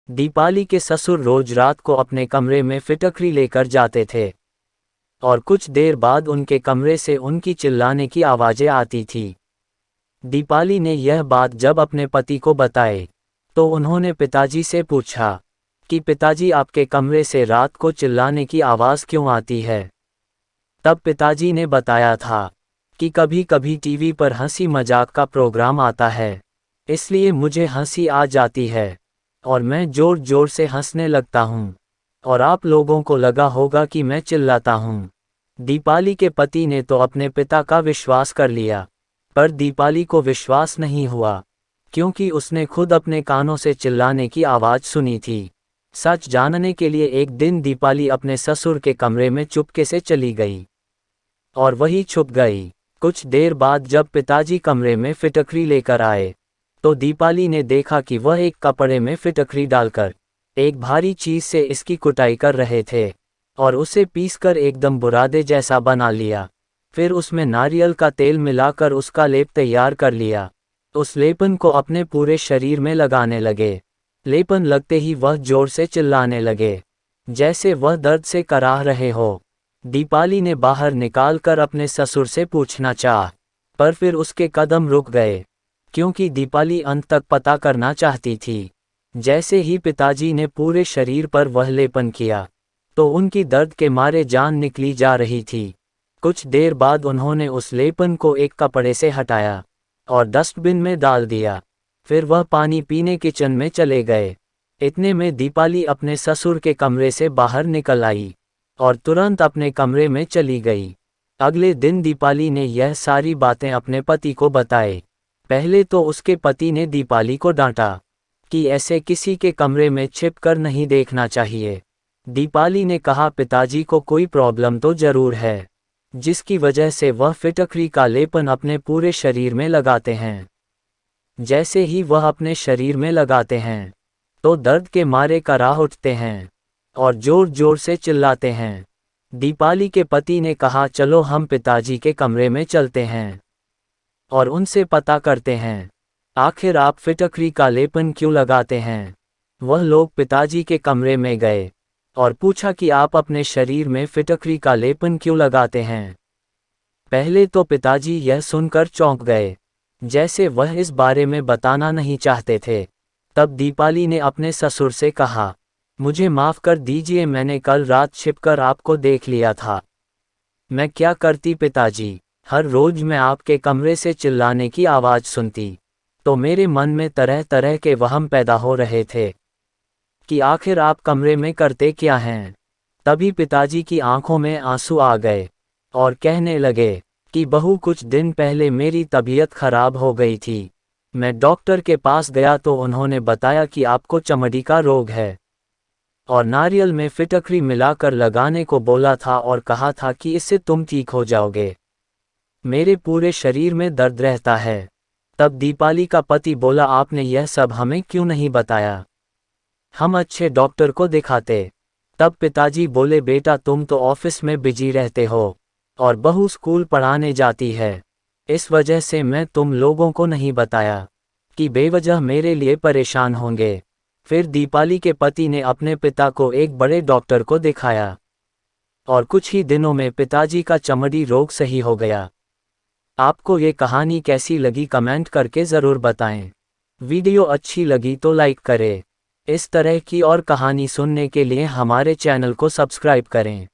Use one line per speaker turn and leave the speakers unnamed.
दीपाली के ससुर रोज रात को अपने कमरे में फिटकरी लेकर जाते थे और कुछ देर बाद उनके कमरे से उनकी चिल्लाने की आवाज़ें आती थी। दीपाली ने यह बात जब अपने पति को बताई तो उन्होंने पिताजी से पूछा कि पिताजी आपके कमरे से रात को चिल्लाने की आवाज़ क्यों आती है। तब पिताजी ने बताया था कि कभी कभी टीवी पर हंसी मजाक का प्रोग्राम आता है, इसलिए मुझे हंसी आ जाती है और मैं जोर जोर से हंसने लगता हूँ और आप लोगों को लगा होगा कि मैं चिल्लाता हूँ। दीपाली के पति ने तो अपने पिता का विश्वास कर लिया, पर दीपाली को विश्वास नहीं हुआ क्योंकि उसने खुद अपने कानों से चिल्लाने की आवाज़ सुनी थी। सच जानने के लिए एक दिन दीपाली अपने ससुर के कमरे में चुपके से चली गई और वहीं छुप गई। कुछ देर बाद जब पिताजी कमरे में फिटकरी लेकर आए तो दीपाली ने देखा कि वह एक कपड़े में फिटकरी डालकर एक भारी चीज़ से इसकी कुटाई कर रहे थे और उसे पीसकर एकदम बुरादे जैसा बना लिया। फिर उसमें नारियल का तेल मिलाकर उसका लेप तैयार कर लिया। उस लेपन को अपने पूरे शरीर में लगाने लगे। लेपन लगते ही वह जोर से चिल्लाने लगे जैसे वह दर्द से कराह रहे हो। दीपाली ने बाहर निकालकर अपने ससुर से पूछना चाहा, पर फिर उसके कदम रुक गए क्योंकि दीपाली अंत तक पता करना चाहती थी। जैसे ही पिताजी ने पूरे शरीर पर वह लेपन किया तो उनकी दर्द के मारे जान निकली जा रही थी। कुछ देर बाद उन्होंने उस लेपन को एक कपड़े से हटाया और डस्टबिन में डाल दिया। फिर वह पानी पीने किचन में चले गए। इतने में दीपाली अपने ससुर के कमरे से बाहर निकल आई और तुरंत अपने कमरे में चली गई। अगले दिन दीपाली ने यह सारी बातें अपने पति को बताई। पहले तो उसके पति ने दीपाली को डांटा कि ऐसे किसी के कमरे में छिपकर नहीं देखना चाहिए। दीपाली ने कहा पिताजी को कोई प्रॉब्लम तो जरूर है, जिसकी वजह से वह फिटकरी का लेपन अपने पूरे शरीर में लगाते हैं। जैसे ही वह अपने शरीर में लगाते हैं तो दर्द के मारे कराह उठते हैं और जोर जोर से चिल्लाते हैं। दीपाली के पति ने कहा चलो हम पिताजी के कमरे में चलते हैं और उनसे पता करते हैं आखिर आप फिटकरी का लेपन क्यों लगाते हैं। वह लोग पिताजी के कमरे में गए और पूछा कि आप अपने शरीर में फिटकरी का लेपन क्यों लगाते हैं। पहले तो पिताजी यह सुनकर चौंक गए, जैसे वह इस बारे में बताना नहीं चाहते थे। तब दीपाली ने अपने ससुर से कहा, मुझे माफ़ कर दीजिए, मैंने कल रात छिपकर आपको देख लिया था। मैं क्या करती पिताजी, हर रोज मैं आपके कमरे से चिल्लाने की आवाज़ सुनती तो मेरे मन में तरह तरह के वहम पैदा हो रहे थे कि आखिर आप कमरे में करते क्या हैं। तभी पिताजी की आंखों में आंसू आ गए और कहने लगे कि बहू, कुछ दिन पहले मेरी तबीयत खराब हो गई थी। मैं डॉक्टर के पास गया तो उन्होंने बताया कि आपको चमड़ी का रोग है और नारियल में फिटकरी मिलाकर लगाने को बोला था और कहा था कि इससे तुम ठीक हो जाओगे। मेरे पूरे शरीर में दर्द रहता है। तब दीपाली का पति बोला, आपने यह सब हमें क्यों नहीं बताया, हम अच्छे डॉक्टर को दिखाते। तब पिताजी बोले, बेटा तुम तो ऑफिस में बिजी रहते हो और बहू स्कूल पढ़ाने जाती है, इस वजह से मैं तुम लोगों को नहीं बताया कि बेवजह मेरे लिए परेशान होंगे। फिर दीपाली के पति ने अपने पिता को एक बड़े डॉक्टर को दिखाया और कुछ ही दिनों में पिताजी का चमड़ी रोग सही हो गया। आपको ये कहानी कैसी लगी कमेंट करके ज़रूर बताएं। वीडियो अच्छी लगी तो लाइक करें। इस तरह की और कहानी सुनने के लिए हमारे चैनल को सब्सक्राइब करें।